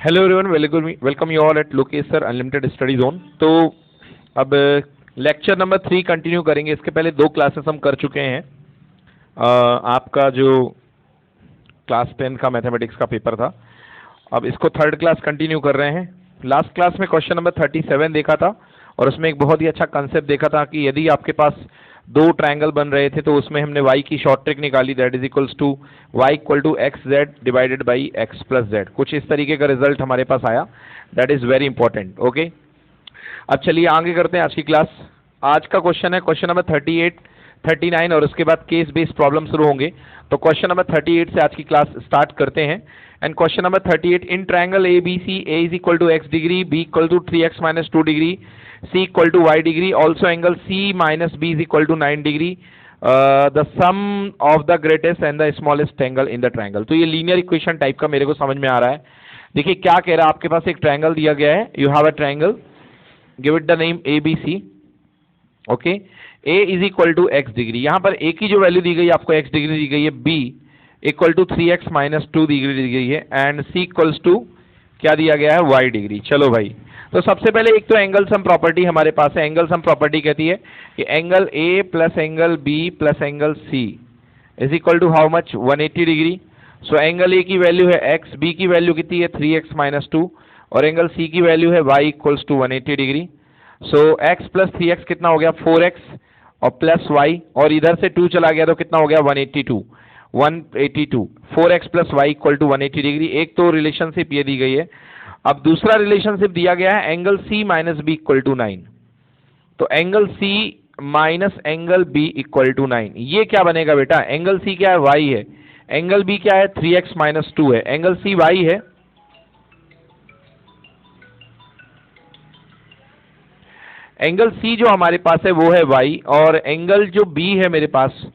Hello everyone, welcome you all at Lokesh sir unlimited study zone. तो अब lecture number 3 continue करेंगे। इसके पहले 2 क्लासेस हम कर चुके हैं। आपका जो क्लास 10 का मैथमेटिक्स का पेपर था, अब इसको थर्ड क्लास कंटिन्यू कर रहे हैं। लास्ट क्लास में क्वेश्चन नंबर 37 देखा था और उसमें एक बहुत ही अच्छा कंसेप्ट देखा था कि यदि आपके पास 2 ट्रायंगल बन रहे थे तो उसमें हमने y की शॉर्ट ट्रिक निकाली, that is equals to y equal to x z divided by x plus z. कुछ इस तरीके का रिजल्ट हमारे पास आया, that is very important. Okay, अब चलिए आगे करते हैं आज की क्लास। आज का क्वेश्चन है क्वेश्चन नंबर 38, 39 और उसके बाद केस बेस्ड प्रॉब्लम शुरू होंगे। तो क्वेश्चन नंबर 38 से आज की क्लास स्टार्ट करते हैं। And question number 38, in triangle A B C, A is equal to x degree, B equal to 3x minus 2 degree, C equal to y degree, also angle C minus B is equal to 9 degree, the sum of the greatest and the smallest angle in the triangle। तो ये linear equation type का मेरे को समझ में आ रहा है। देखिए क्या कह रहा है, आपके पास एक ट्रायंगल दिया गया है, you have a triangle, give it the name ABC। Okay, A is equal to x degree, यहाँ पर A की जो वैल्यू दी गई है आपको एक्स डिग्री दी गई है, B equal to 3x minus 2 degree दी गई है, एंड C इक्वल्स टू क्या दिया गया है, y डिग्री। चलो भाई, तो सबसे पहले एक तो एंगल सम प्रॉपर्टी हमारे पास है। एंगल सम प्रॉपर्टी कहती है कि angle A plus angle B plus angle C is equal to how much, 180 degree. So angle A की वैल्यू है x, बी की वैल्यू कितनी है 3x माइनस 2 और एंगल सी की वैल्यू है y equals to 180 degree. So x plus 3x कितना हो गया 4x और प्लस y, और इधर से 2 चला गया तो कितना हो गया 182 4x plus y equal to 180 degree. एक तो रिलेशनशिप ये दी गई है। अब दूसरा रिलेशनशिप दिया गया है angle C minus B equal to 9। तो angle C minus angle B equal to 9, ये क्या बनेगा बेटा, एंगल C क्या है y है, एंगल B क्या है 3x माइनस 2 है, एंगल C y है, एंगल C जो हमारे पास है वो है y, और एंगल जो B है मेरे पास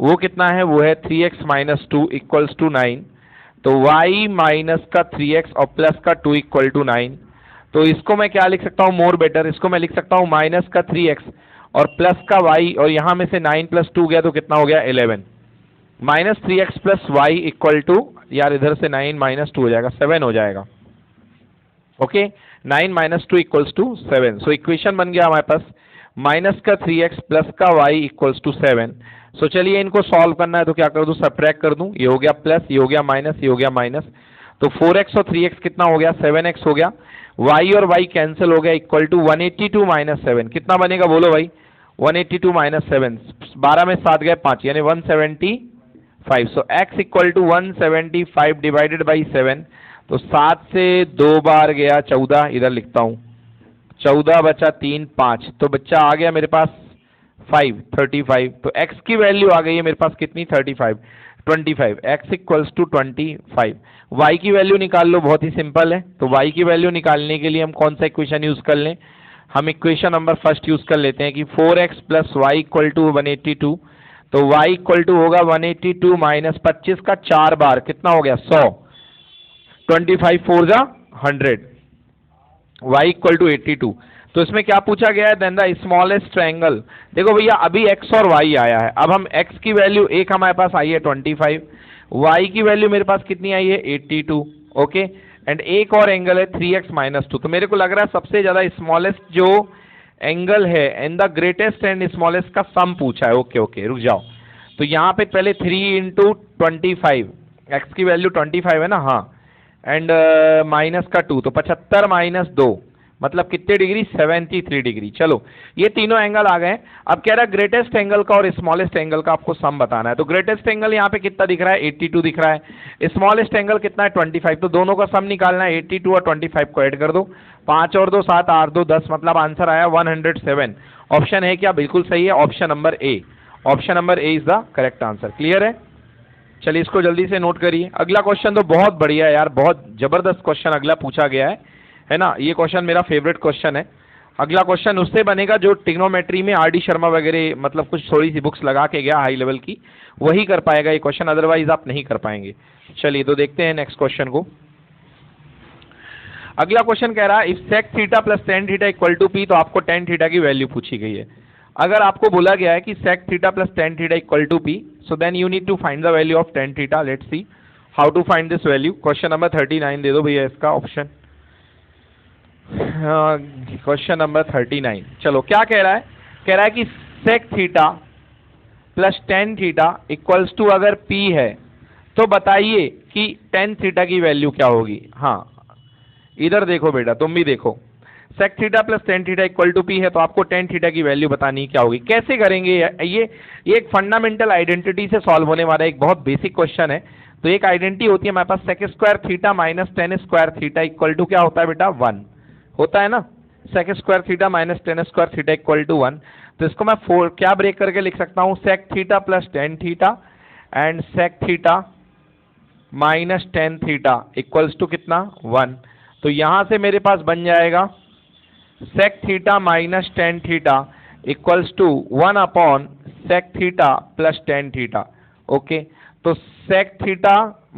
वो कितना है, वो है 3x माइनस 2 इक्वल्स टू 9। तो y माइनस का 3x और प्लस का 2 इक्वल टू 9। तो इसको मैं क्या लिख सकता हूँ, मोर बेटर, इसको मैं लिख सकता हूँ माइनस का 3x और प्लस का y, और यहाँ में से 9 प्लस 2 गया तो कितना हो गया 11। Minus 3x plus y equal to, यार इधर से 9 माइनस 2 हो जाएगा 7 हो जाएगा। Okay, 9 minus 2 equals to 7। So equation बन गया हमारे पास माइनस का 3x प्लस का y इक्वल्स टू 7। सो चलिए इनको सॉल्व करना है तो क्या कर दूं, सब्ट्रैक्ट कर दूं, ये हो गया प्लस, ये हो गया माइनस, ये हो गया माइनस। तो 4x और 3x कितना हो गया 7x हो गया, y और y कैंसिल हो गया, इक्वल टू 182 माइनस 7 कितना बनेगा बोलो भाई, 182 माइनस 7, 12 में 7 गए 5 यानी 175। So x equal to 175 divided by 7। तो 7 से 2 बार गया 14, इधर लिखता हूं 14 बचा 3 5, तो बच्चा आ गया मेरे पास 35। तो x की वैल्यू आ गई है मेरे पास कितनी 25, x इक्वल्स टू 25। y की वैल्यू निकाल लो, बहुत ही सिंपल है। तो y की वैल्यू निकालने के लिए हम कौन सा इक्वेशन यूज कर लें, हम इक्वेशन नंबर फर्स्ट यूज कर लेते हैं कि 4x plus y equal to 182। तो y इक्वल टू होगा 182 माइनस 25 का 4 बार कितना हो गया 100, 25 4 जा 100, y इक्वल टू 82। तो इसमें क्या पूछा गया है, देन द स्मॉलेस्ट ट्रायंगल। देखो भैया अभी x और y आया है, अब हम x की वैल्यू एक हमारे पास आई है 25, y की वैल्यू मेरे पास कितनी आई है 82। ओके, एंड एक और एंगल है 3x माइनस 2। तो मेरे को लग रहा है सबसे ज्यादा स्मॉलेस्ट जो एंगल है and the greatest and smallest का सम पूछा है। ओके ओके रुक जाओ, तो यहाँ पे पहले 3 इंटू 25, x की वैल्यू 25 है ना, हाँ, एंड माइनस का 2, तो 75 माइनस 2 मतलब कितने डिग्री 73 डिग्री। चलो ये तीनों एंगल आ गए। अब कह रहा है ग्रेटेस्ट एंगल का और स्मॉलेस्ट एंगल का आपको सम बताना है। तो ग्रेटेस्ट एंगल यहाँ पे कितना दिख रहा है 82 दिख रहा है, स्मॉलेस्ट एंगल कितना है 25। तो दोनों का सम निकालना है, 82 और 25 को ऐड कर दो, 5 और 2 7, 8 2 10, मतलब आंसर आया 107। ऑप्शन है क्या, बिल्कुल सही है, option number A, option number A is the correct answer. Clear है, चलिए इसको जल्दी से नोट करिए। अगला क्वेश्चन तो बहुत बढ़िया है यार, बहुत जबरदस्त क्वेश्चन अगला पूछा गया है ना, ये क्वेश्चन मेरा फेवरेट क्वेश्चन है। अगला क्वेश्चन उससे बनेगा जो ट्रिग्नोमेट्री में आर डी शर्मा वगैरह मतलब कुछ थोड़ी सी बुक्स लगा के गया हाई लेवल की, वही कर पाएगा ये क्वेश्चन, अदरवाइज आप नहीं कर पाएंगे। चलिए तो देखते हैं नेक्स्ट क्वेश्चन को। अगला क्वेश्चन कह रहा है if sec theta plus tan theta equal to p, तो आपको tan थीटा की वैल्यू पूछी गई है। अगर आपको बोला गया है कि sec theta plus tan theta equal to p, so then you need to find the value of tan theta. Let's see how to find this value. Question number 39 दे दो भैया इसका ऑप्शन। क्वेश्चन नंबर 39, चलो क्या कह रहा है, कह रहा है कि sec theta plus tan theta equals to अगर P है तो बताइए कि टेन थीटा की वैल्यू क्या होगी। हाँ इधर देखो बेटा, तुम भी देखो, sec theta plus tan theta equal to P है तो आपको टेन थीटा की वैल्यू बतानी क्या होगी। कैसे करेंगे ये एक फंडामेंटल आइडेंटिटी से सॉल्व होने वाला एक बहुत बेसिक क्वेश्चन है। तो एक आइडेंटिटी होती है हमारे पास, sec square theta minus tan square theta equal to क्या होता है बेटा, 1 होता है ना। Sec square theta minus tan square theta equal to 1। तो इसको मैं क्या ब्रेक करके लिख सकता हूं, sec theta plus tan theta and sec theta minus tan theta equals to कितना, 1। तो यहां से मेरे पास बन जाएगा sec theta minus tan theta equals to 1 upon sec theta plus tan theta. Okay, तो sec theta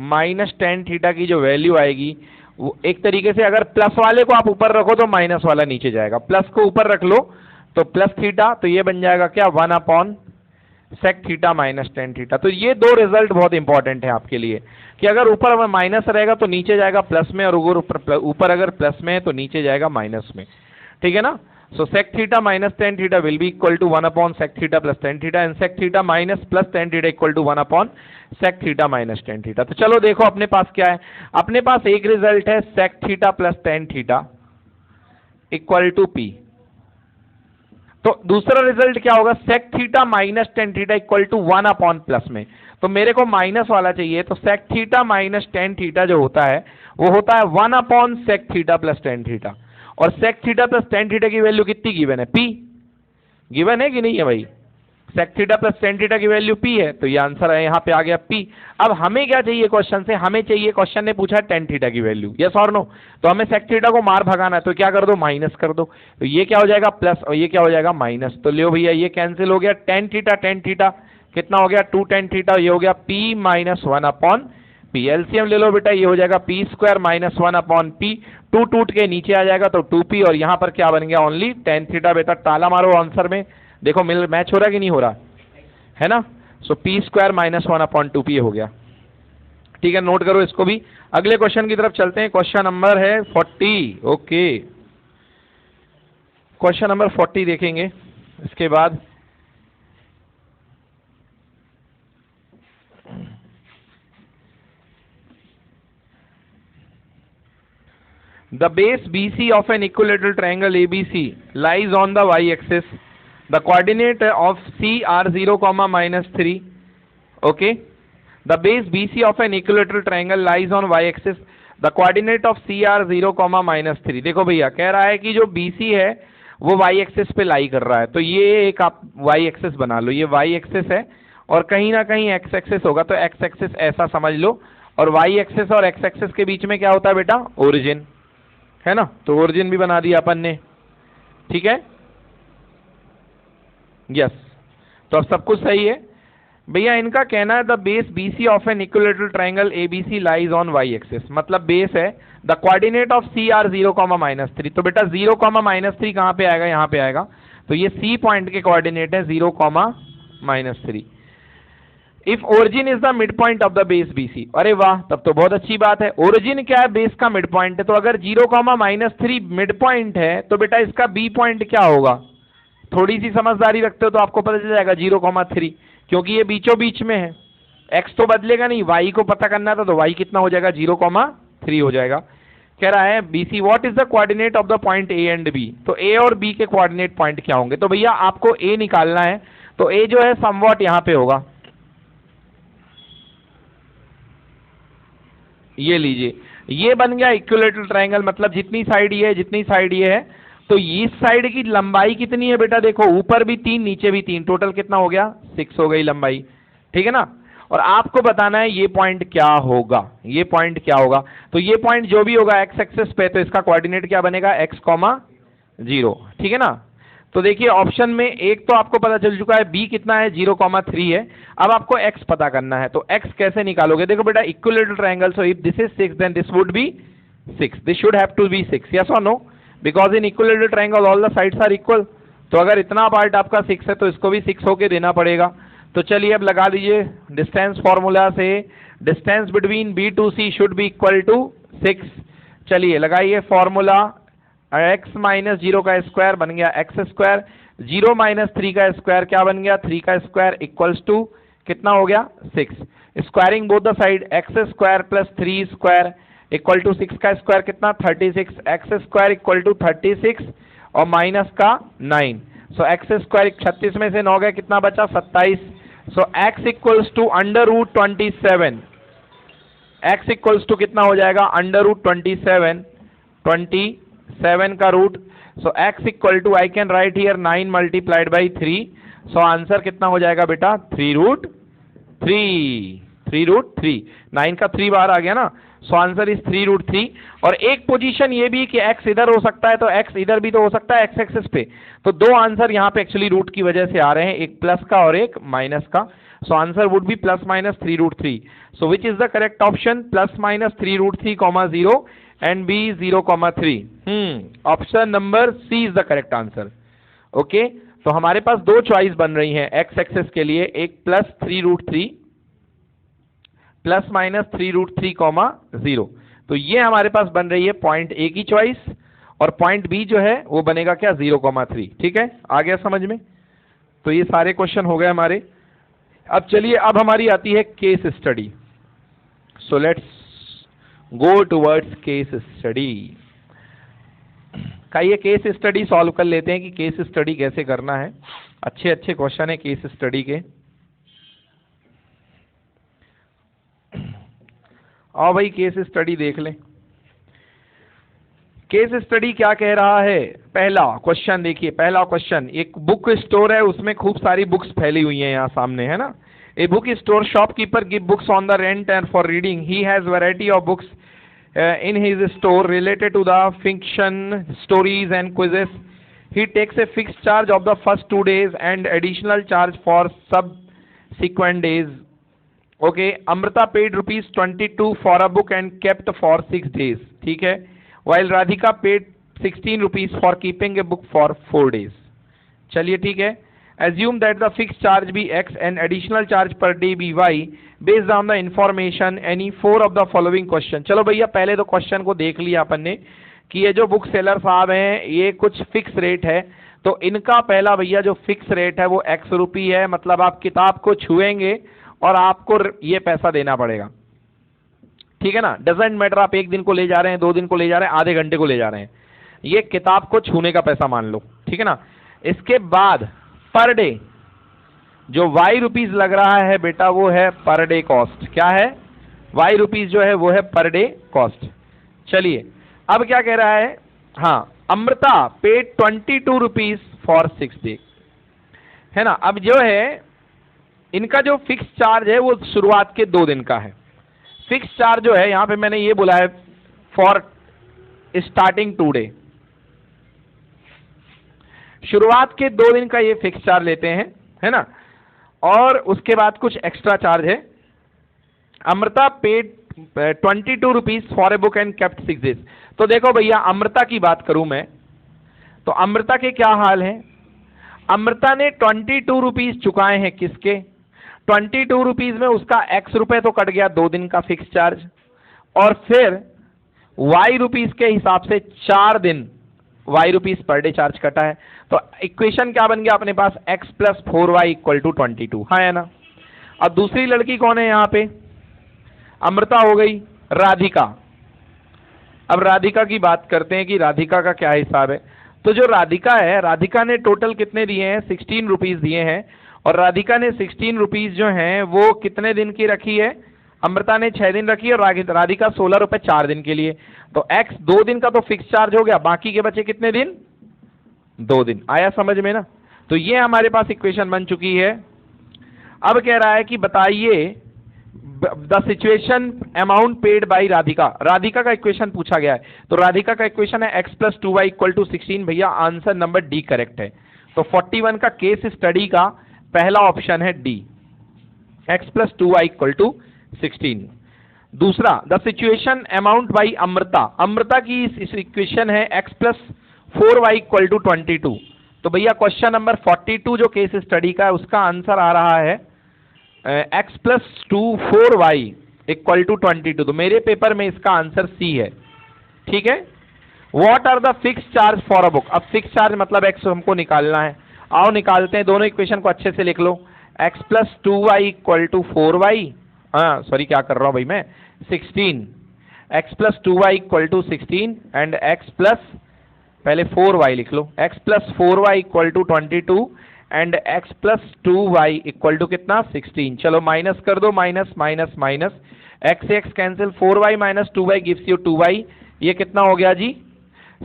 minus tan theta की जो वैल्यू आएगी वो एक तरीके से, अगर प्लस वाले को आप ऊपर रखो तो माइनस वाला नीचे जाएगा, प्लस को ऊपर रख लो तो प्लस थीटा, तो ये बन जाएगा क्या, 1 upon sec theta minus tan theta. तो ये दो रिजल्ट बहुत इंपॉर्टेंट है आपके लिए कि अगर ऊपर माइनस रहेगा तो नीचे जाएगा प्लस में, और ऊपर अगर प्लस में है तो नीचे जाएगा माइनस में, ठीक है ना। So sec theta minus tan theta will be equal to 1 upon sec theta plus tan theta and sec theta minus plus tan theta equal to 1 upon sec theta minus tan theta. तो चलो देखो अपने पास क्या है, अपने पास एक result है sec theta plus tan theta equal to P। तो दूसरा रिजल्ट क्या होगा, sec theta minus tan theta equal to 1 upon plus में। तो मेरे को माइनस वाला चाहिए, तो sec theta minus tan theta जो होता है वो होता है 1 upon sec theta plus tan theta. और sec theta plus tan theta की वैल्यू कितनी गिवन है, P गिवन है कि नहीं है भाई। Sec theta plus tan theta की वैल्यू P है, तो ये आंसर है, यहाँ पे आ गया P। अब हमें क्या चाहिए क्वेश्चन से, हमें चाहिए, क्वेश्चन ने पूछा टेन थीटा की वैल्यू, यस और नो। तो हमें सेक थीटा को मार भगाना है, तो क्या कर दो, माइनस कर दो। तो ये क्या हो जाएगा प्लस और ये क्या हो जाएगा माइनस। तो लो भैया ये कैंसिल हो गया, टेन थीटा कितना हो गया, टू टेन थीटा, ये हो गया P minus 1 upon P। LCM ले लो बेटा, ये हो जाएगा P square minus 1 upon P, टू टूट के नीचे आ जाएगा तो 2P, और यहाँ पर क्या बन गया, ओनली टेन थीटा। बेटा ताला मारो आंसर में, देखो मिल मैच हो रहा है कि नहीं हो रहा है ना। सो P square minus 1 upon 2P हो गया, ठीक है, नोट करो इसको भी। अगले क्वेश्चन की तरफ चलते हैं, क्वेश्चन नंबर है 40। ओके, क्वेश्चन नंबर 40 देखेंगे इसके बाद। The base BC of an equilateral triangle ABC lies on the y-axis. The coordinate of C are 0, -3. Okay. The base BC of an equilateral triangle lies on y-axis. The coordinate of C are 0, -3. देखो भैया कह रहा है कि जो BC है वो y-axis पे लाई कर रहा है, तो ये एक आप y-axis बना लो, ये y-axis है और कहीं ना कहीं x-axis होगा, तो x-axis ऐसा समझ लो, और y-axis और x-axis के बीच में क्या होता है बेटा, ओरिजिन है ना। तो ओरिजिन भी बना दिया अपन ने, ठीक है, यस। तो अब सब कुछ सही है भैया। इनका कहना है the base BC of an equilateral triangle ABC lies on y axis, मतलब बेस है, the coordinate of C are 0, -3। तो बेटा 0, -3 कहां पे आएगा, यहां पे आएगा, तो ये C पॉइंट के कोऑर्डिनेट है 0, -3। If origin is the mid point of the base BC, अरे वाह, तब तो बहुत अच्छी बात है। ओरिजिन क्या है, बेस का मिड पॉइंट है, तो अगर 0, -3 मिड पॉइंट है तो बेटा इसका B पॉइंट क्या होगा, थोड़ी सी समझदारी रखते हो तो आपको पता चल जाएगा 0, 3, क्योंकि ये बीचों बीच में है, x तो बदलेगा नहीं, y को पता करना था, तो y कितना हो जाएगा, 0, 3 हो जाएगा। कह रहा है BC what is the coordinate of the point A and B, तो A और B के कोऑर्डिनेट पॉइंट क्या होंगे। तो भैया आपको A निकालना है, तो A जो है समवॉट यहां पे होगा, ये लीजिए, ये बन गया इक्विलेटरल ट्रायंगल, मतलब जितनी साइड ये है, जितनी साइड ये है, तो इस साइड की लंबाई कितनी है बेटा, देखो ऊपर भी 3 नीचे भी 3, टोटल कितना हो गया, 6 हो गई लंबाई, ठीक है ना। और आपको बताना है ये पॉइंट क्या होगा, ये पॉइंट क्या होगा। तो ये पॉइंट जो भी होगा एक्स एक्सिस पे, तो इसका कोऑर्डिनेट क्या बनेगा, x, 0, ठीक है ना। तो देखिए ऑप्शन में एक तो आपको पता चल चुका है, B कितना है, 0, 3 है। अब आपको x पता करना है, तो x कैसे निकालोगे, देखो बेटा equilateral triangle, so if this is 6 then this would be 6, this should have to be 6, yes और no, because in equilateral triangle all the sides are equal. तो अगर इतना पार्ट आपका 6 है तो इसको भी 6 होके देना पड़ेगा। तो चलिए अब लगा लीजिए डिस्टेंस फॉर्मूला से, distance between B to C should be equal to 6। चलिए लगाइए फॉर्मूला, x माइनस 0 का स्क्वायर बन गया एक्स स्क्वायर, 0 माइनस 3 का स्क्वायर क्या बन गया 3 का स्क्वायर इक्वल्स टू कितना हो गया 6। Squaring both the side, x square plus 3 square equal to 6 का स्क्वायर कितना 36, एक्स स्क्वायर इक्वल टू 36 और माइनस का 9। सो एक्स स्क्वायर 36 में से 9 गया कितना बचा 27। So x equals to under root 27, x equals to कितना हो जाएगा अंडर रूट 27 का रूट। So x equal to I can write here 9 multiplied by 3। So answer कितना हो जाएगा बेटा 3√3, 9 का 3 बार आ गया ना। So answer is 3√3। और एक पोजीशन ये भी कि x इधर हो सकता है तो x इधर भी तो हो सकता है x एक्सिस पे, तो दो आंसर यहाँ पे एक्चुअली रूट की वजह से आ रहे हैं, एक प्लस का और एक माइनस का। So answer would be plus minus 3√3। So which is the correct option plus minus 3√3, 0 and B 0,3। Option number C is the correct answer. Okay, तो हमारे पास दो चॉइस बन रही हैं x एक्सिस के लिए, एक प्लस 3√3 प्लस माइनस 3√3, 0। तो ये हमारे पास बन रही है पॉइंट ए की चॉइस, और पॉइंट बी जो है वो बनेगा क्या 0,3। ठीक है, आ गया समझ में? तो ये सारे क्वेश्चन हो गए हमारे। अब चलिए, अब हमारी आती है case study. So let's go towards case study. का ये केस स्टडी सॉल्व कर लेते हैं कि केस स्टडी कैसे करना है। अच्छे अच्छे क्वेश्चन है केस स्टडी के। आओ भाई केस स्टडी देख लें। केस स्टडी क्या कह रहा है? पहला क्वेश्चन देखिए, पहला क्वेश्चन, एक बुक स्टोर है, उसमें खूब सारी बुक्स फैली हुई हैं यहाँ सामने, है ना। A book store shopkeeper give books on the rent and for reading. He has variety of books in his store related to the fiction, stories and quizzes. He takes a fixed charge of the first 2 days and additional charge for subsequent days. Okay, Amrita paid ₹22 for a book and kept for 6 days. ठीक है, while Radhika paid ₹16 for keeping a book for 4 days. चलिए ठीक है, assume that the fixed charge be X and additional charge per day be Y based on the information any 4 of the following question। चलो भैया पहले तो question को देख लिया अपन ने कि ये जो बुक सेलर साहब हैं ये कुछ फिक्स रेट है, तो इनका पहला भैया जो फिक्स रेट है वो X रुपी है, मतलब आप किताब को छुएंगे और आपको ये पैसा देना पड़ेगा। ठीक है ना, डजेंट मैटर आप 1 दिन को ले जा रहे हैं, 2 दिन को ले जा रहे हैं, आधे घंटे को ले जा रहे हैं, ये किताब को छूने का पैसा मान लो। ठीक है ना, इसके बाद पर डे जो Y रुपीज लग रहा है बेटा वो है पर डे कॉस्ट। क्या है? Y रुपीज जो है वो है पर डे कॉस्ट। चलिए अब क्या कह रहा है, हाँ, अमृता पेड ₹22 फॉर 6 डे, है ना। अब जो है इनका जो फिक्स चार्ज है वो शुरुआत के 2 दिन का है। फिक्स चार्ज जो है यहां पे मैंने ये बोला है फॉर स्टार्टिंग 2 डे, शुरुआत के 2 दिन का ये फिक्स चार्ज लेते हैं, है ना, और उसके बाद कुछ एक्स्ट्रा चार्ज है। Amrita paid ₹22 for a book and kept 6 days. तो देखो भैया अमृता की बात करूं मैं तो अमृता के क्या हाल है, अमृता ने ₹22 चुकाए हैं, किसके? ₹22 में उसका X रुपए तो कट गया 2 दिन का फिक्स चार्ज, और फिर Y रुपीज के हिसाब से 4 दिन Y rupees per day charge कटा है। तो इक्वेशन क्या बन गया अपने पास, X + 4Y = 22, हाँ है ना। अब दूसरी लड़की कौन है यहाँ पे? अमृता हो गई, राधिका। अब राधिका की बात करते हैं कि राधिका का क्या हिसाब है। तो जो राधिका है, राधिका ने टोटल कितने दिए हैं, ₹16 दिए हैं, और राधिका ने ₹16 जो हैं वो कितने दिन की रखी है? अमृता ने 6 दिन रखी है और राधिका ₹16 4 दिन के लिए। तो X 2 दिन का तो फिक्स चार्ज हो गया, बाकी के बचे कितने दिन? 2 दिन। आया समझ में ना। तो ये हमारे पास इक्वेशन बन चुकी है। अब कह रहा है कि बताइए the situation amount paid by Radhika. Radhika का इक्वेशन पूछा गया है, तो राधिका का इक्वेशन है X + 2Y = 16। भैया आंसर नंबर डी करेक्ट है। तो 41 का केस स्टडी का पहला ऑप्शन है डी, X + 2Y = 16। दूसरा, the situation amount by Amrita. Amrita की इस इक्वेशन है X + 4Y = 22। तो भैया क्वेश्चन नंबर 42 जो केस स्टडी का है उसका आंसर आ रहा है X + 4Y इक्वल टू 22। तो मेरे पेपर में इसका आंसर सी है, ठीक है। What are the fix charge for a book. अब फिक्स चार्ज मतलब एक्स हमको निकालना है, आओ निकालते हैं। दोनों इक्वेशन को अच्छे से लिख लो। X plus 2y equal to 4y, हाँ सॉरी क्या कर रहा हूं भाई मैं, 16। X plus 2y equal to 16 and x plus, पहले 4y लिख लो, x plus 4y equal to 22 and x plus 2y equal to कितना, 16। चलो माइनस कर दो, minus minus minus, x x cancel, 4y minus 2y gives you 2y, ये कितना हो गया जी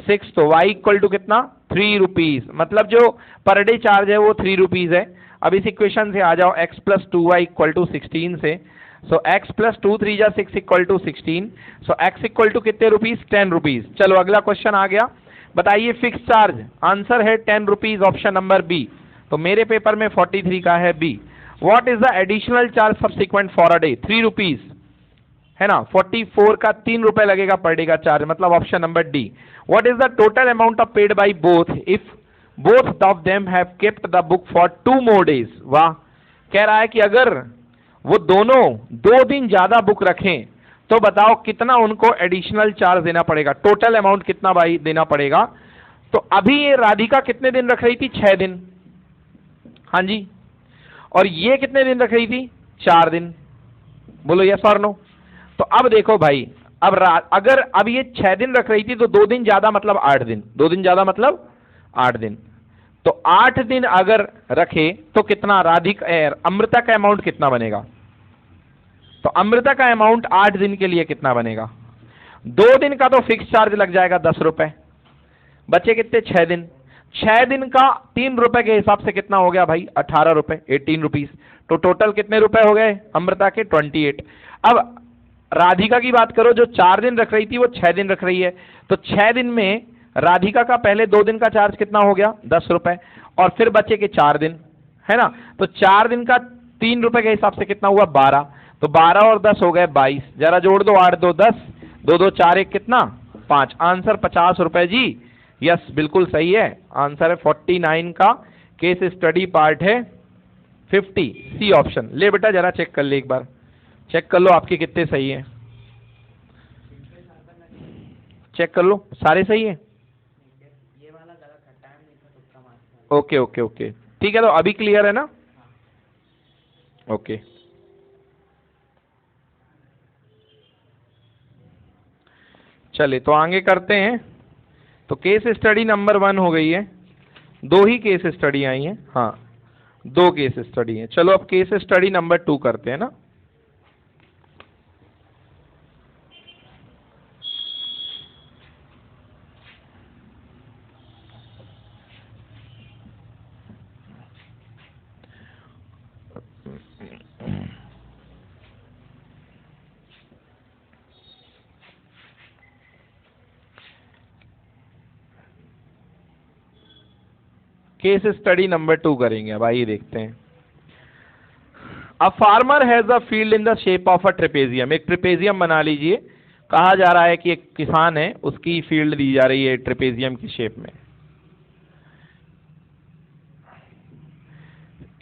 6। तो y इक्वल टू कितना, 3 रुपीज, मतलब जो पर डे चार्ज है वो 3 रुपीज है। अब इस इक्वेशन से आ जाओ, x plus 2y equal to 16 से, सो x प्लस 2 3 जा 6 इक्वल टू 16, सो x इक्वल टू कितने रुपीज, 10 रुपीज। चलो अगला क्वेश्चन आ गया, बताइए फिक्स चार्ज, आंसर है 10 रुपीज, ऑप्शन नंबर बी। तो मेरे पेपर में 43 का है B. What is the additional charge subsequent for a day, 3 rupees है ना, 44 का 3 रुपए लगेगा पर डे का चार्ज, मतलब option number D. What is the total amount of paid by both if both of them have kept the book for 2 more days. वाह, कह रहा है कि अगर वो दोनों 2 दिन ज्यादा बुक रखें तो बताओ कितना उनको एडिशनल चार्ज देना पड़ेगा, टोटल अमाउंट कितना भाई देना पड़ेगा। तो अभी ये राधिका कितने दिन रख रही थी, 6 दिन, हाँ जी, और ये कितने दिन रख रही थी, 4 दिन, बोलो यस और नो। तो अब देखो भाई, अब अगर अब ये 6 दिन रख रही थी तो 2 दिन ज्यादा मतलब 8 दिन, 2 दिन ज्यादा मतलब 8 दिन, तो 8 दिन अगर रखे तो कितना, राधिका अमृता का अमाउंट कितना बनेगा, तो अमृता का अमाउंट 8 दिन के लिए कितना बनेगा, 2 दिन का तो फिक्स चार्ज लग जाएगा 10 रुपए, बचे कितने, 6 दिन, 6 दिन का 3 रुपए के हिसाब से कितना हो गया भाई, 18 रुपए, 18 रुपीज। तो टोटल कितने रुपए हो गए अमृता के, 28। अब राधिका की बात करो, जो 4 दिन रख रही थी वो 6 दिन रख रही है, तो 6 दिन में राधिका का पहले 2 दिन का चार्ज कितना हो गया, 10 रुपए, और फिर बचे के 4 दिन, है ना। तो 4 दिन का 3 रुपए के हिसाब से कितना हुआ, 12, तो 12 और 10 हो गए 22, जरा जोड़ दो, 8 2 10, 2 2 4 1 कितना, 5, आंसर 50 रुपए जी। यस बिल्कुल सही है, आंसर है 49 का, केस स्टडी पार्ट है 50, सी ऑप्शन। ले बेटा जरा चेक कर ले एक बार, चेक कर लो आपके कितने सही हैं, चेक कर लो सारे सही हैं। ओके ओके ओके ठीक है, तो अभी क्लियर है ना, ओके। चलिए तो आगे करते हैं। तो केस स्टडी नंबर 1 हो गई है, 2 ही केस स्टडी आई हैं, हाँ 2 केस स्टडी हैं। चलो अब केस स्टडी नंबर 2 करते हैं ना। केस स्टडी नंबर 2 करेंगे, अब आइए देखते हैं। अ farmer has a field in the shape of a trapezium, एक ट्रेपेजियम बना लीजिए, कहा जा रहा है कि एक किसान है, उसकी फील्ड दी जा रही है ट्रेपेजियम की शेप में।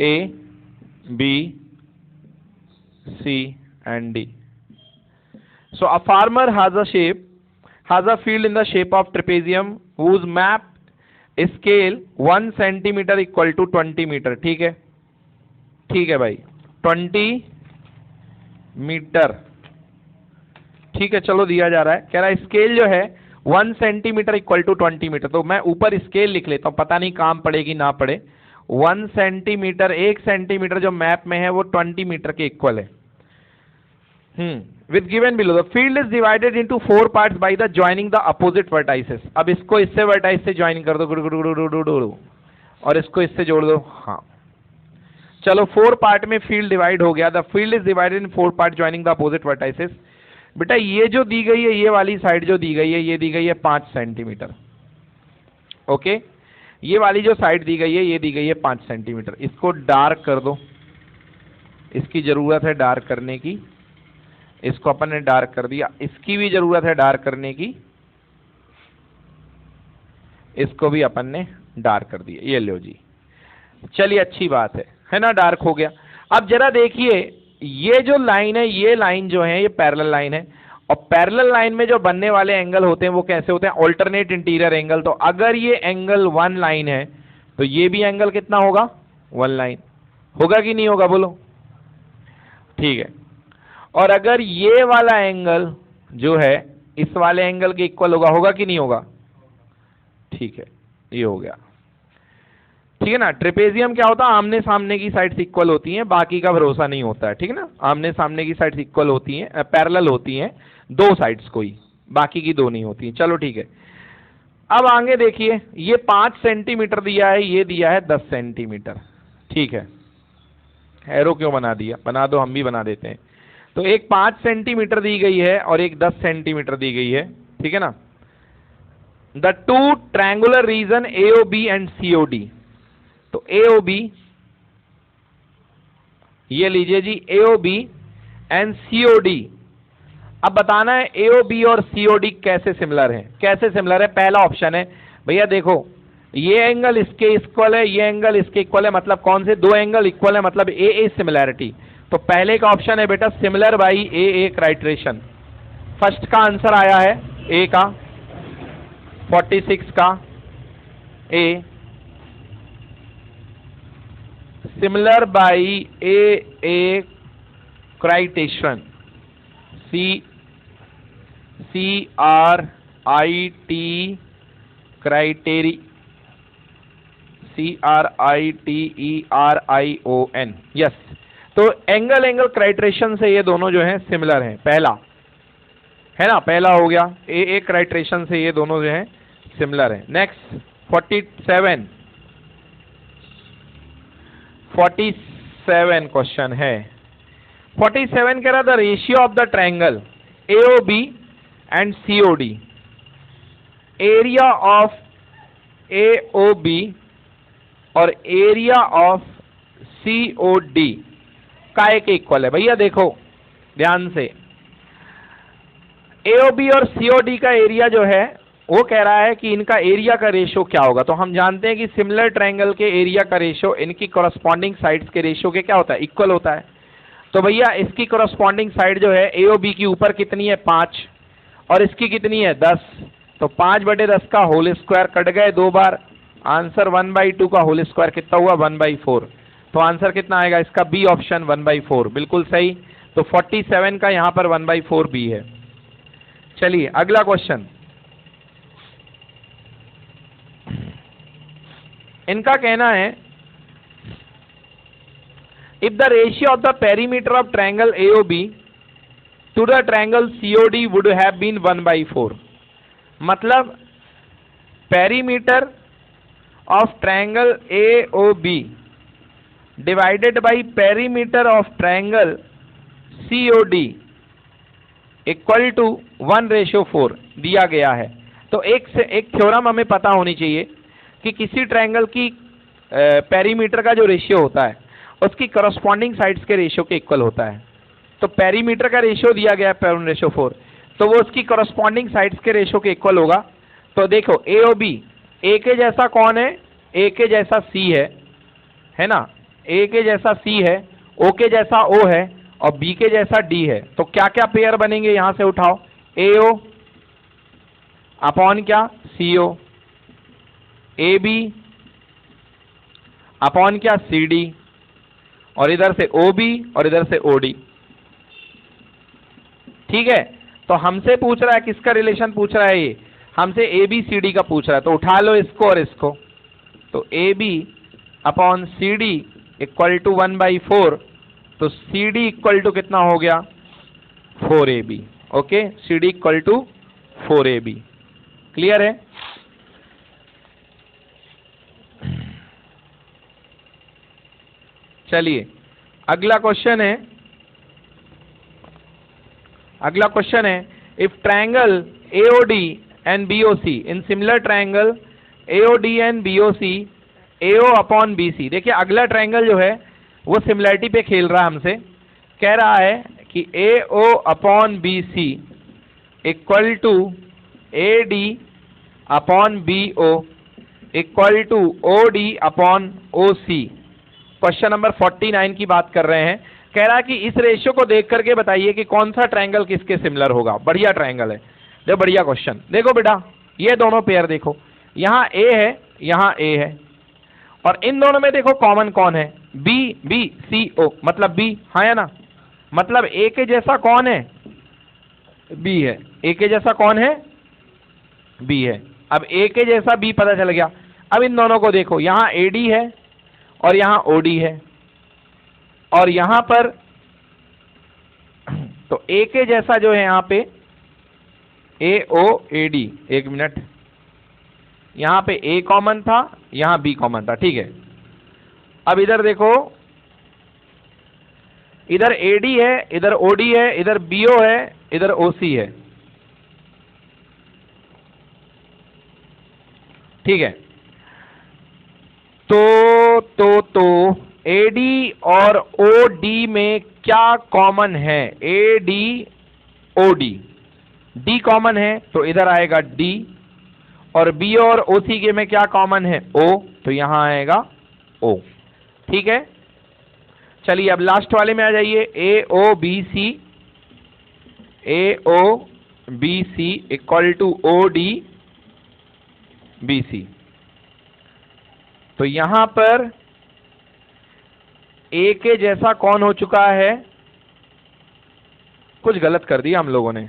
A B C and D. So a farmer has a field in the shape of trapezium whose map scale 1 centimetre equal to 20 metre, ठीक है, ठीक है भाई 20 मीटर, ठीक है। चलो दिया जा रहा है, कह रहा है स्केल जो है 1 सेंटीमीटर इक्वल टू 20 मीटर, तो मैं ऊपर स्केल लिख लेता हूं, पता नहीं काम पड़ेगी ना पड़े। 1 सेंटीमीटर, 1 सेंटीमीटर जो मैप में है वो 20 मीटर के इक्वल है। With given below, the field is divided into 4 parts by the joining the opposite vertices। अब इसको इससे वर्टाइस से ज्वाइन कर दो, और इसको इससे जोड़ दो, हाँ चलो 4 पार्ट में फील्ड डिवाइड हो गया। The field is divided in 4 part joining the opposite vertices. बेटा ये जो दी गई है, ये वाली साइड जो दी गई है, ये दी गई है 5 सेंटीमीटर, ओके। ये वाली जो साइड दी गई है, ये दी गई है 5 सेंटीमीटर। इसको डार्क कर दो, इसकी जरूरत है डार्क करने की, इसको अपन ने डार्क कर दिया, इसकी भी जरूरत है डार्क करने की, इसको भी अपन ने डार्क कर दिया, ये लो जी। चलिए अच्छी बात है ना, डार्क हो गया। अब जरा देखिए ये जो लाइन है, ये लाइन जो है ये पैरेलल लाइन है, और पैरेलल लाइन में जो बनने वाले एंगल होते हैं वो कैसे होते हैं? Alternate interior angle. तो अगर ये एंगल वन लाइन है तो ये भी एंगल कितना होगा? One line. होगा कि नहीं होगा बोलो? ठीक है। और अगर ये वाला एंगल जो है इस वाले एंगल के इक्वल होगा, होगा कि नहीं होगा? ठीक है, ये हो गया। ठीक है ना। ट्रेपेजियम क्या होता है? आमने सामने की साइड्स इक्वल होती हैं, बाकी का भरोसा नहीं होता है। ठीक है ना। आमने सामने की साइड्स इक्वल होती हैं, पैरेलल होती हैं, दो साइड्स कोई, बाकी की दो नहीं होती। चलो ठीक है। अब आगे देखिए, ये 5 सेंटीमीटर दिया है, ये दिया है 10 सेंटीमीटर। ठीक है, एरो क्यों बना दिया? बना दो, हम भी बना देते हैं। तो एक 5 सेंटीमीटर दी गई है और एक 10 सेंटीमीटर दी गई है। ठीक है ना। The two triangular region AOB and COD। तो AOB, ये लीजिए जी, AOB एंड COD। अब बताना है AOB और COD कैसे सिमिलर है। कैसे सिमिलर है? पहला ऑप्शन है भैया, देखो ये एंगल इसके इक्वल है, ये एंगल इसके इक्वल है, मतलब कौन से दो एंगल इक्वल है? मतलब AA सिमिलैरिटी। तो पहले का ऑप्शन है बेटा similar by AA criterion. First का आंसर आया है A का, 46 का A, similar by AA criterion, CRIT क्राइटेरी, CRITERION। Yes. तो एंगल क्राइटेरियन से ये दोनों जो हैं सिमिलर हैं। पहला है ना, पहला हो गया। AA क्राइटेरियन से ये दोनों जो हैं सिमिलर हैं। नेक्स्ट 47 क्वेश्चन है। 47 कह रहा था ratio of the triangle AOB and COD, area of AOB और एरिया ऑफ COD का एक इक्वल है। भैया देखो ध्यान से, AOB और COD का एरिया जो है वो कह रहा है कि इनका एरिया का रेशियो क्या होगा। तो हम जानते हैं कि सिमिलर ट्रायंगल के एरिया का रेशियो इनकी कॉरस्पॉन्डिंग साइड्स के रेशियो के क्या होता है? इक्वल होता है। तो भैया इसकी कॉरस्पॉन्डिंग साइड जो है AOB की ऊपर कितनी है? 5, और इसकी कितनी है? 10। तो 5/10 का होल स्क्वायर कट गए दो बार, आंसर 1/2 का होल स्क्वायर कितना हुआ? 1/4। तो आंसर कितना आएगा इसका? बी ऑप्शन 1/4, बिल्कुल सही। तो 47 का यहां पर 1/4 बी है। चलिए अगला क्वेश्चन, इनका कहना है if the ratio of the perimeter of triangle AOB to the triangle COD would have been 1/4। मतलब perimeter of triangle AOB divided by perimeter of triangle COD equal to 1/4 दिया गया है। तो एक थ्योरम हमें पता होनी चाहिए कि किसी ट्रायंगल की पेरीमीटर का जो रेशियो होता है उसकी करस्पॉन्डिंग साइड्स के रेशियो के इक्वल होता है। तो पेरीमीटर का रेशियो दिया गया है 1/4, तो वो उसकी करस्पॉन्डिंग साइड्स के रेशियो के इक्वल होगा। तो देखो AOB, A के जैसा कौन है? A के जैसा C है ना, A के जैसा C है, O के जैसा O है, और B के जैसा D है। तो क्या क्या पेयर बनेंगे यहां से उठाओ? AO अपॉन क्या? CO, AB अपॉन क्या? CD, और इधर से OB और इधर से OD। ठीक है। तो हमसे पूछ रहा है किसका रिलेशन पूछ रहा है? ये हमसे ABCD का पूछ रहा है। तो उठा लो इसको और इसको। तो AB upon CD equal to 1/4। तो CD इक्वल टू कितना हो गया? 4AB। Okay, CD equal to 4AB। Clear है? चलिए अगला क्वेश्चन है, if triangle AOD and BOC in similar triangle AOD and BOC AO upon BC। देखिए अगला ट्रायंगल जो है वो सिमिलरिटी पे खेल रहा है हमसे, कह रहा है कि AO upon BC equal to AD upon BO equal to OD upon OC। Question number 49 की बात कर रहे हैं। कह रहा है कि इस रेशियो को देख करके बताइए कि कौन सा ट्रायंगल किसके सिमिलर होगा। बढ़िया ट्रायंगल है, देखो बढ़िया क्वेश्चन। देखो बेटा ये दोनों पेयर देखो, यहाँ ए है यहाँ ए है, और इन दोनों में देखो कॉमन कौन है, बी बी सी ओ, मतलब बी, हाँ या ना? मतलब ए के जैसा कौन है, बी है। ए के जैसा कौन है, बी है। अब ए के जैसा बी पता चल गया। अब इन दोनों को देखो, यहाँ ए डी है और यहाँ ओ डी है, और यहाँ पर तो ए के जैसा जो है यहाँ पे ए ओ ए डी, एक मिनट, यहाँ पे ए कॉमन था, यहाँ बी कॉमन था, ठीक है। अब इधर देखो, इधर ए डी है, इधर ओ डी है, इधर बी ओ है, इधर ओ सी है, ठीक है। तो ए डी और ओ डी में क्या कॉमन है, A D O D, D common है तो इधर आएगा डी, और बी और ओ सी के में क्या कॉमन है, ओ, तो यहां आएगा ओ, ठीक है। चलिए अब लास्ट वाले में आ जाइए, A O B C, A O B C equal to O D B C. तो यहां पर ए के जैसा कौन हो चुका है, कुछ गलत कर दिया हम लोगों ने,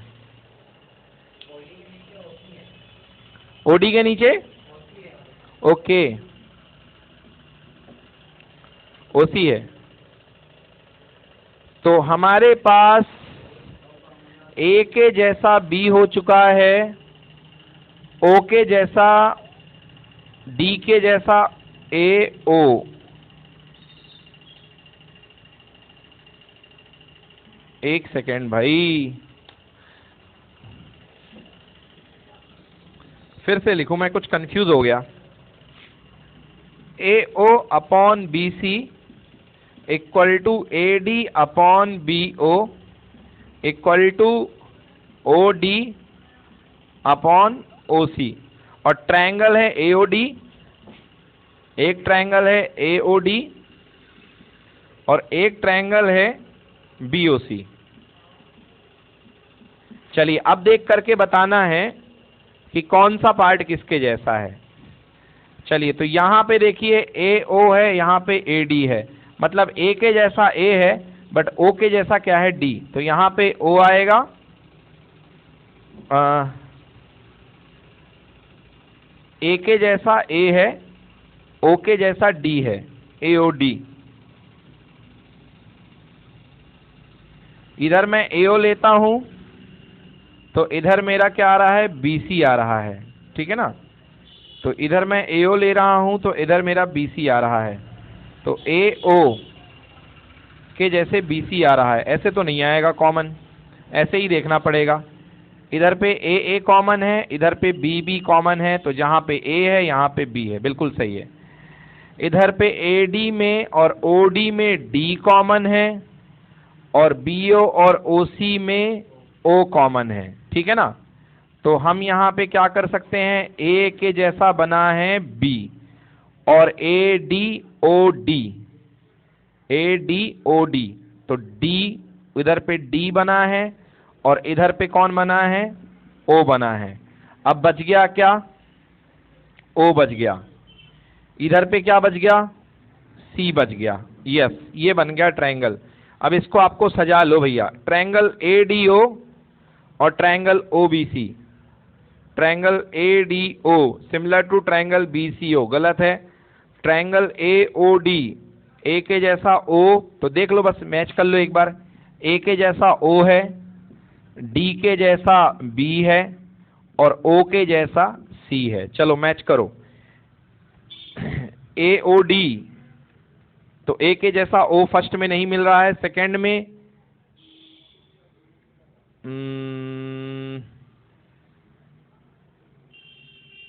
ओडी के नीचे, ओके, ओसी है। तो हमारे पास ए के जैसा बी हो चुका है, ओ के जैसा, डी के जैसा ए ओ, एक सेकेंड भाई, फिर से लिखूं, मैं कुछ कंफ्यूज हो गया। A O upon B C equal to A D upon B O equal to O D upon O C, और ट्रायंगल है ए ओ डी, एक ट्रायंगल है ए ओ डी और एक ट्रायंगल है बी ओ सी। चलिए अब देख करके बताना है कि कौन सा पार्ट किसके जैसा है। चलिए तो यहां पे देखिए ए ओ है, यहां पे ए डी है, मतलब ए के जैसा ए है बट ओ के जैसा क्या है, डी, तो यहां पे ओ आएगा, ए के जैसा ए है, ओ के जैसा डी है, ए ओ डी। इधर मैं ए ओ लेता हूं तो इधर मेरा क्या आ रहा है, बी सी आ रहा है, ठीक है ना। तो इधर मैं ए ओ ले रहा हूं तो इधर मेरा बी सी आ रहा है, तो ए ओ के जैसे बी सी आ रहा है। ऐसे तो नहीं आएगा कॉमन, ऐसे ही देखना पड़ेगा। इधर पे ए कॉमन है, इधर पे बी बी कॉमन है, तो जहां पे ए है यहां पे बी है, बिल्कुल सही है। इधर पे ए डी में और ओ डी में डी कॉमन है, और बी ओ और ओ सी में ओ कॉमन है, ठीक है ना। तो हम यहाँ पे क्या कर सकते हैं, ए के जैसा बना है बी, और A D O D, A D O D, तो डी इधर पे डी बना है और इधर पे कौन बना है, ओ बना है। अब बच गया क्या, ओ बच गया, इधर पे क्या बच गया, सी बच गया। यस, ये बन गया ट्रायंगल। अब इसको आपको सजा लो भैया, ट्रायंगल ए डी ओ और triangle O B C. Triangle A D O similar to triangle B C O, गलत है। ट्रायंगल ए ओ डी, ए के जैसा ओ, तो देख लो बस, मैच कर लो एक बार, ए के जैसा ओ है, डी के जैसा बी है और ओ के जैसा सी है। चलो मैच करो, ए ओ डी, तो ए के जैसा ओ फर्स्ट में नहीं मिल रहा है, सेकंड में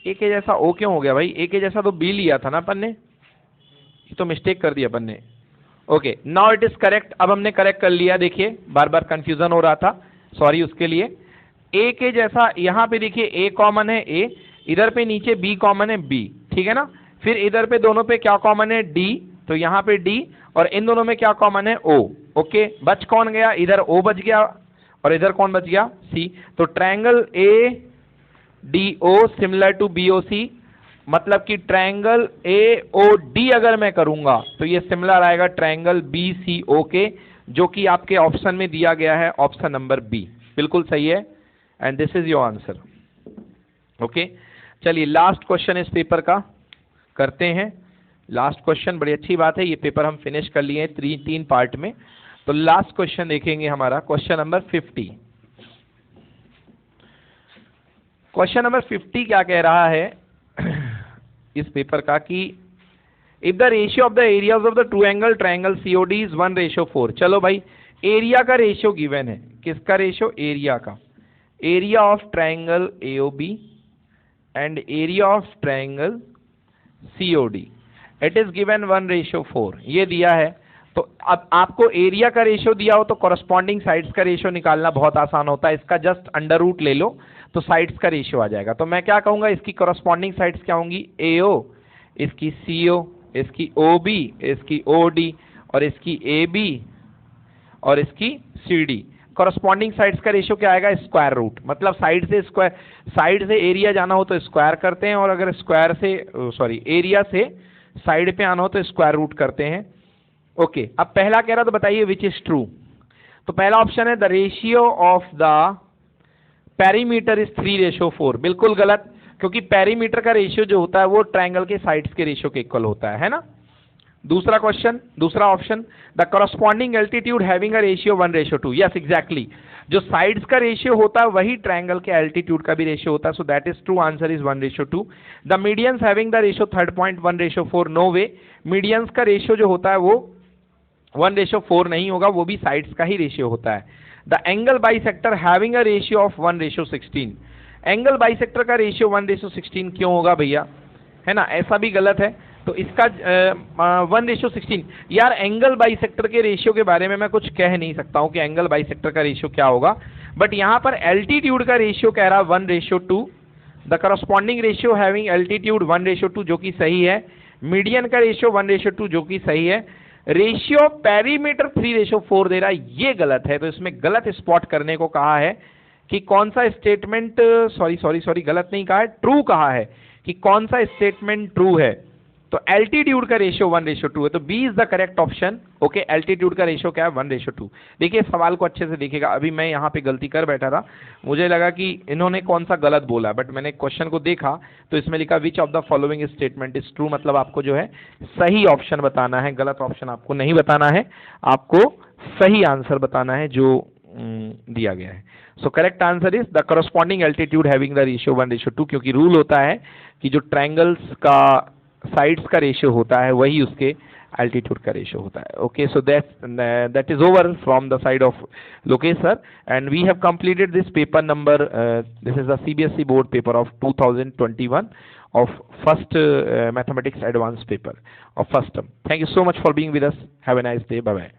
ए के जैसा ओ क्यों हो गया भाई, ए के जैसा तो बी लिया था ना अपन ने, ये तो मिस्टेक कर दिया अपन ने। Okay, now it is correct, अब हमने करेक्ट कर लिया। देखिए बार बार कंफ्यूजन हो रहा था, सॉरी उसके लिए। ए के जैसा, यहां पे देखिए ए कॉमन है ए, इधर पे नीचे बी कॉमन है बी, ठीक है ना। फिर इधर पे दोनों पे क्या कॉमन है, डी, तो यहाँ पे डी, और इन दोनों में क्या कॉमन है? O। ओके, बच कौन गया? इधर O बच गया और इधर कौन बच गया? C। तो triangle ADO similar to BOC, मतलब कि ट्रायंगल AOD अगर मैं करूंगा तो ये सिमिलर आएगा ट्रायंगल BCO के, जो कि आपके ऑप्शन में दिया गया है, ऑप्शन नंबर बी। बिल्कुल सही है, and this is your answer. Okay, चलिए लास्ट क्वेश्चन इस पेपर का करते हैं। लास्ट क्वेश्चन, बड़ी अच्छी बात है, ये पेपर हम फिनिश कर लिए हैं तीन पार्ट में। तो लास्ट क्वेश्चन देखेंगे हमारा, क्वेश्चन नंबर 50। क्वेश्चन नंबर 50 क्या कह रहा है इस पेपर का कि if the ratio of the areas of the triangle triangle COD is 1:4। चलो भाई, एरिया का रेशियो गिवन है। किसका रेशियो? एरिया का। Area of triangle AOB and area of triangle COD, it is given 1:4, ये दिया है। तो अब आपको एरिया का रेशियो दिया हो तो कॉरस्पॉन्डिंग साइड्स का रेशियो निकालना बहुत आसान होता है। इसका जस्ट अंडर रूट ले लो तो साइड्स का रेशियो आ जाएगा। तो मैं क्या कहूंगा, इसकी कॉरस्पॉन्डिंग साइड्स क्या होंगी? AO, इसकी CO, इसकी OB, इसकी OD और इसकी AB और इसकी CD। कॉरस्पॉन्डिंग साइड्स का रेशियो क्या आएगा? Square root. मतलब साइड से एरिया जाना हो तो स्क्वायर करते हैं, और अगर स्क्वायर से एरिया से साइड पे आना हो तो स्क्वायर रूट करते हैं। ओके, अब पहला कह रहा तो बताइए विच इज ट्रू। तो पहला ऑप्शन है the ratio of the perimeter is 3:4। बिल्कुल गलत, क्योंकि पेरीमीटर का रेशियो जो होता है वो ट्रायंगल के साइड्स के रेशियो के इक्वल होता है ना। दूसरा क्वेश्चन, दूसरा option, the corresponding altitude having a ratio 1:2। Yes exactly, जो साइड्स का रेशियो होता है वही ट्रायंगल के एल्टीट्यूड का भी रेशियो होता है। So that is true, answer is 1:2। The medians having the ratio third point 1:4। No way, medians का रेशियो जो होता है वो 1:4 नहीं होगा, वो भी साइड्स का ही रेशियो होता है। The angle bisector having a ratio of 1:16। Angle bisector का रेशियो 1:16 क्यों होगा भैया? है ना, ऐसा भी गलत है। तो इसका 1:16, यार एंगल बाइसेक्टर के रेशियो के बारे में मैं कुछ कह नहीं सकता हूं कि एंगल बाइसेक्टर का रेशियो क्या होगा, बट यहां पर एल्टीट्यूड का रेशियो कह रहा 1:2। The corresponding ratio having altitude 1:2 जो कि सही है। मीडियन का रेशियो 1:2 जो कि सही है। रेशियो पेरीमीटर 3:4 दे रहा है, ये गलत है। तो इसमें गलत स्पॉट करने को कहा है कि कौन सा स्टेटमेंट, सॉरी गलत नहीं कहा है, ट्रू कहा है कि कौन सा स्टेटमेंट ट्रू है। तो एल्टीट्यूड का रेशियो 1:2 है, तो B is the correct option. Okay, altitude का रेशियो क्या है? 1:2। देखिए सवाल को अच्छे से देखिएगा, अभी मैं यहाँ पे गलती कर बैठा था, मुझे लगा कि इन्होंने कौन सा गलत बोला, बट मैंने क्वेश्चन को देखा तो इसमें लिखा which of the following statement is true, मतलब आपको जो है सही ऑप्शन बताना है, गलत ऑप्शन आपको नहीं बताना है, आपको सही आंसर बताना है जो दिया गया है। So correct answer is the corresponding altitude having the ratio 1:2, क्योंकि रूल होता है कि जो ट्रायंगल्स का साइड्स का रेशियो होता है वही उसके एल्टीट्यूड का रेशियो होता है। Okay, so that is over from the side of Lokesh sir, and we have completed this paper number, this is the CBSE board paper of 2021 of first mathematics advanced paper of first term. Thank you so much for being with us. Have a nice day. Bye bye.